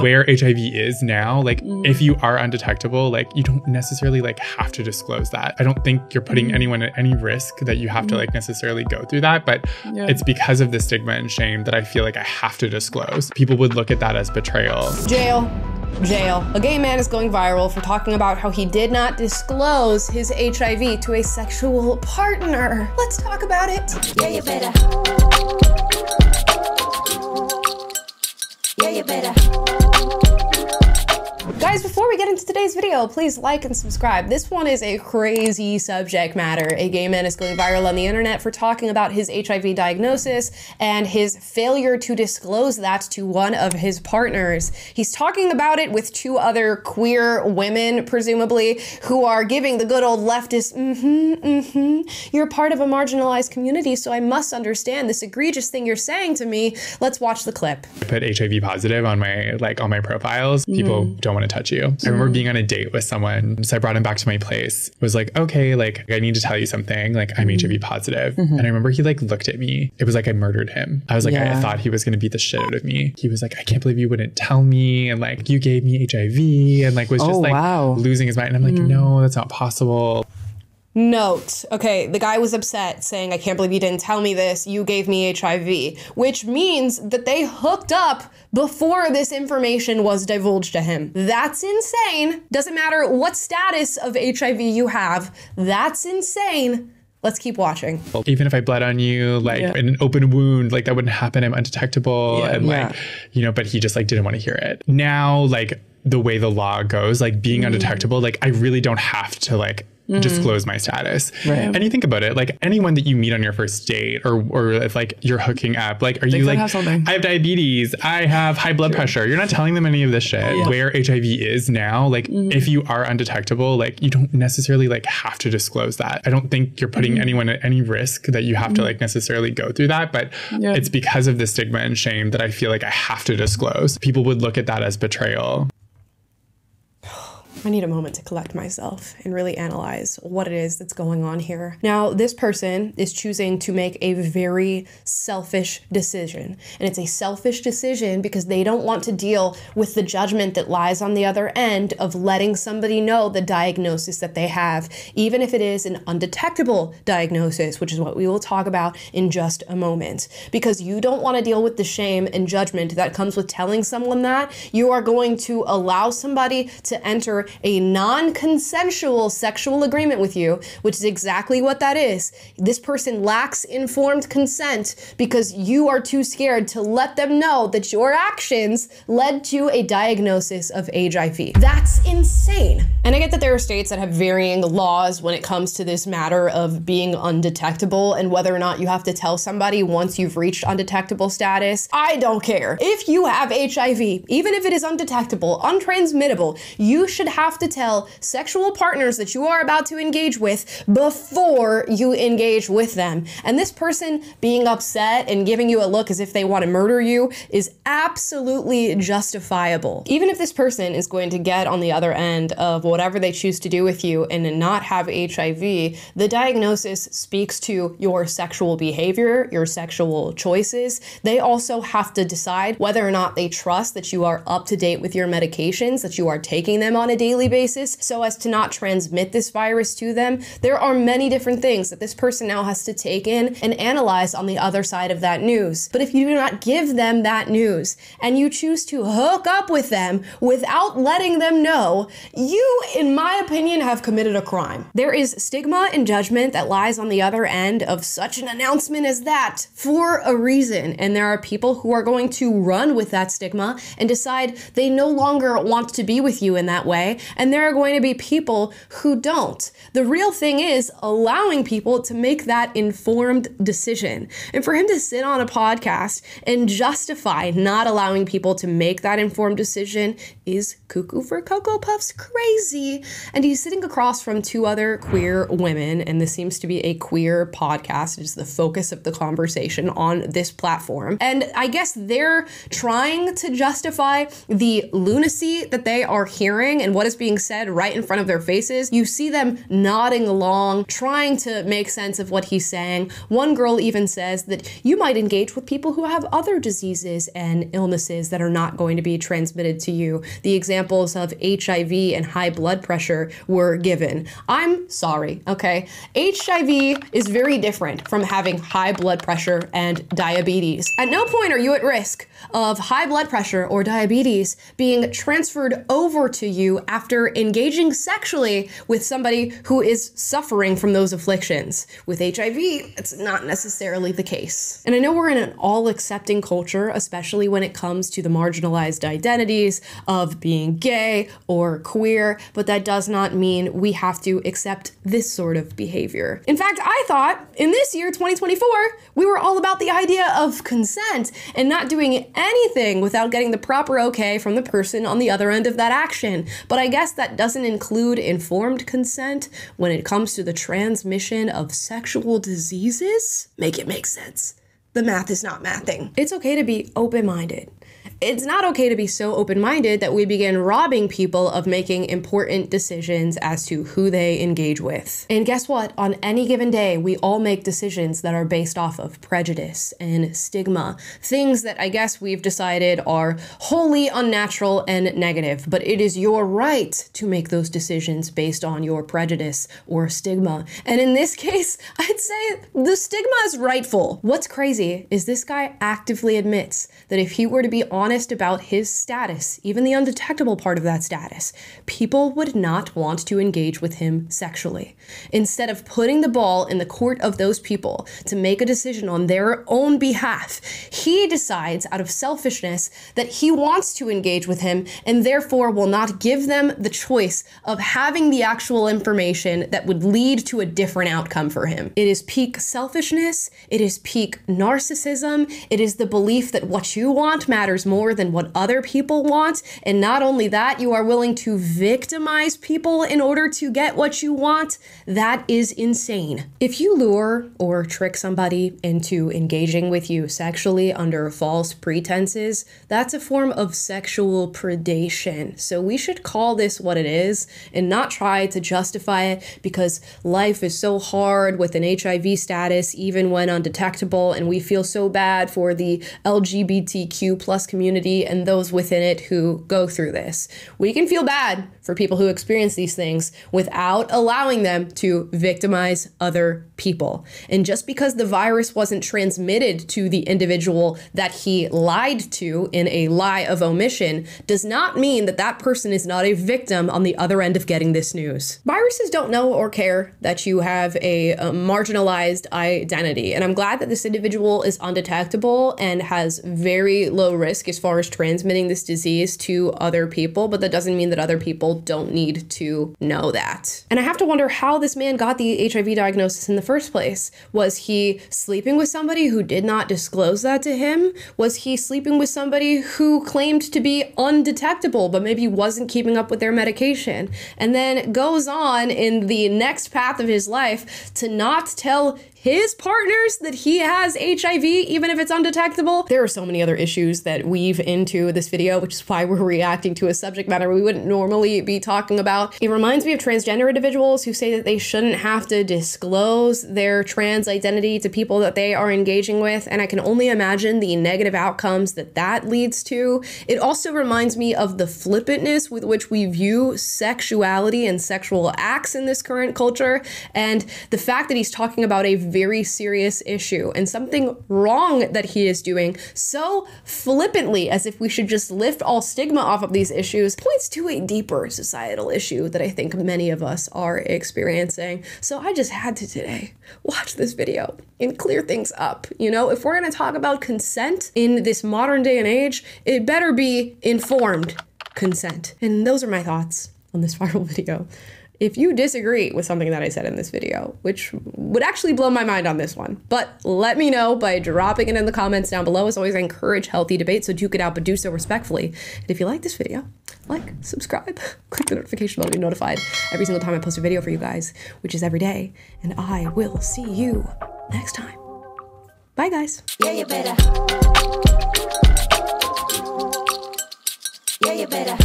where HIV is now, like if you are undetectable, like you don't necessarily like have to disclose that. I don't think you're putting anyone at any risk that you have to like necessarily go through that, but it's because of the stigma and shame that I feel like I have to disclose. People would look at that as betrayal. Jail. A gay man is going viral for talking about how he did not disclose his HIV to a sexual partner. Let's talk about it. Yeah, you better. Yeah, you better. Guys, before we get into today's video, please like and subscribe. This one is a crazy subject matter. A gay man is going viral on the internet for talking about his HIV diagnosis and his failure to disclose that to one of his partners. He's talking about it with two other queer women, presumably, who are giving the good old leftist, you're part of a marginalized community, so I must understand this egregious thing you're saying to me. Let's watch the clip. I put HIV positive on my profiles. People don't want to touch you. I remember being on a date with someone, so I brought him back to my place. It was like, okay, like I need to tell you something, like I'm HIV positive. And I remember he like looked at me. It was like I murdered him. I was like, I thought he was gonna beat the shit out of me. He was like, I can't believe you wouldn't tell me, and like you gave me HIV, and like was just losing his mind. And I'm like, no, that's not possible. Note, okay, the guy was upset saying, I can't believe you didn't tell me this, you gave me HIV, which means that they hooked up before this information was divulged to him. That's insane. Doesn't matter what status of HIV you have, that's insane. Let's keep watching. Even if I bled on you, like in an open wound, like that wouldn't happen. I'm undetectable. And like, you know, but he just like didn't want to hear it. Now, like the way the law goes, like being undetectable, like I really don't have to like disclose my status. And you think about it, like anyone that you meet on your first date or if like you're hooking up, like are you like, I have diabetes, I have high blood pressure. You're not telling them any of this shit. Where HIV is now, like if you are undetectable, like you don't necessarily like have to disclose that. I don't think you're putting anyone at any risk that you have to like necessarily go through that, but it's because of the stigma and shame that I feel like I have to disclose. People would look at that as betrayal. I need a moment to collect myself and really analyze what it is that's going on here. Now, this person is choosing to make a very selfish decision. And it's a selfish decision because they don't want to deal with the judgment that lies on the other end of letting somebody know the diagnosis that they have, even if it is an undetectable diagnosis, which is what we will talk about in just a moment. Because you don't want to deal with the shame and judgment that comes with telling someone that, you are going to allow somebody to enter a non-consensual sexual agreement with you, which is exactly what that is. This person lacks informed consent because you are too scared to let them know that your actions led to a diagnosis of HIV. That's insane. And I get that there are states that have varying laws when it comes to this matter of being undetectable and whether or not you have to tell somebody once you've reached undetectable status. I don't care. If you have HIV, even if it is undetectable, untransmittable, you should have to tell sexual partners that you are about to engage with before you engage with them. And this person being upset and giving you a look as if they want to murder you is absolutely justifiable. Even if this person is going to get on the other end of whatever they choose to do with you and not have HIV, the diagnosis speaks to your sexual behavior, your sexual choices. They also have to decide whether or not they trust that you are up to date with your medications, that you are taking them on a daily basis so as to not transmit this virus to them. There are many different things that this person now has to take in and analyze on the other side of that news. But if you do not give them that news and you choose to hook up with them without letting them know, you, in my opinion, have committed a crime. There is stigma and judgment that lies on the other end of such an announcement as that for a reason. And there are people who are going to run with that stigma and decide they no longer want to be with you in that way. And there are going to be people who don't. The real thing is allowing people to make that informed decision. And for him to sit on a podcast and justify not allowing people to make that informed decision is cuckoo for Cocoa Puffs crazy. And he's sitting across from two other queer women, and this seems to be a queer podcast. It's the focus of the conversation on this platform. And I guess they're trying to justify the lunacy that they are hearing and what is is being said right in front of their faces, you see them nodding along, trying to make sense of what he's saying. One girl even says that you might engage with people who have other diseases and illnesses that are not going to be transmitted to you. The examples of HIV and high blood pressure were given. I'm sorry, okay? HIV is very different from having high blood pressure and diabetes. At no point are you at risk of high blood pressure or diabetes being transferred over to you after engaging sexually with somebody who is suffering from those afflictions. With HIV, it's not necessarily the case. And I know we're in an all-accepting culture, especially when it comes to the marginalized identities of being gay or queer, but that does not mean we have to accept this sort of behavior. In fact, I thought in this year, 2024, we were all about the idea of consent and not doing anything without getting the proper okay from the person on the other end of that action. But I guess that doesn't include informed consent when it comes to the transmission of sexual diseases? Make it make sense. The math is not mathing. It's okay to be open-minded. It's not okay to be so open-minded that we begin robbing people of making important decisions as to who they engage with. And guess what? On any given day, we all make decisions that are based off of prejudice and stigma, things that I guess we've decided are wholly unnatural and negative, but it is your right to make those decisions based on your prejudice or stigma. And in this case, I'd say the stigma is rightful. What's crazy is this guy actively admits that if he were to be honest about his status, even the undetectable part of that status, people would not want to engage with him sexually. Instead of putting the ball in the court of those people to make a decision on their own behalf, he decides out of selfishness that he wants to engage with him and therefore will not give them the choice of having the actual information that would lead to a different outcome for him. It is peak selfishness. It is peak narcissism. It is the belief that what you want matters more than what other people want. And not only that, you are willing to victimize people in order to get what you want. That is insane. If you lure or trick somebody into engaging with you sexually under false pretenses, that's a form of sexual predation. So we should call this what it is and not try to justify it because life is so hard with an HIV status, even when undetectable, and we feel so bad for the LGBTQ plus community and those within it who go through this. We can feel bad for people who experience these things without allowing them to victimize other people. And just because the virus wasn't transmitted to the individual that he lied to in a lie of omission does not mean that that person is not a victim on the other end of getting this news. Viruses don't know or care that you have a marginalized identity. And I'm glad that this individual is undetectable and has very low risk as far as transmitting this disease to other people, but that doesn't mean that other people don't need to know that. And I have to wonder how this man got the HIV diagnosis in the first place. Was he sleeping with somebody who did not disclose that to him? Was he sleeping with somebody who claimed to be undetectable, but maybe wasn't keeping up with their medication? And then goes on in the next path of his life to not tell his partners that he has HIV, even if it's undetectable. There are so many other issues that weave into this video, which is why we're reacting to a subject matter we wouldn't normally be talking about. It reminds me of transgender individuals who say that they shouldn't have to disclose their trans identity to people that they are engaging with, and I can only imagine the negative outcomes that that leads to. It also reminds me of the flippantness with which we view sexuality and sexual acts in this current culture, and the fact that he's talking about a very serious issue and something wrong that he is doing so flippantly as if we should just lift all stigma off of these issues points to a deeper societal issue that I think many of us are experiencing. So I just had to today watch this video and clear things up. You know, if we're going to talk about consent in this modern day and age, it better be informed consent. And those are my thoughts on this viral video. If you disagree with something that I said in this video, which would actually blow my mind on this one, but let me know by dropping it in the comments down below. As always, I encourage healthy debate, so duke it out, but do so respectfully. And if you like this video, like, subscribe, click the notification bell to be notified every single time I post a video for you guys, which is every day. And I will see you next time. Bye, guys. Yeah, you better. Yeah, you better.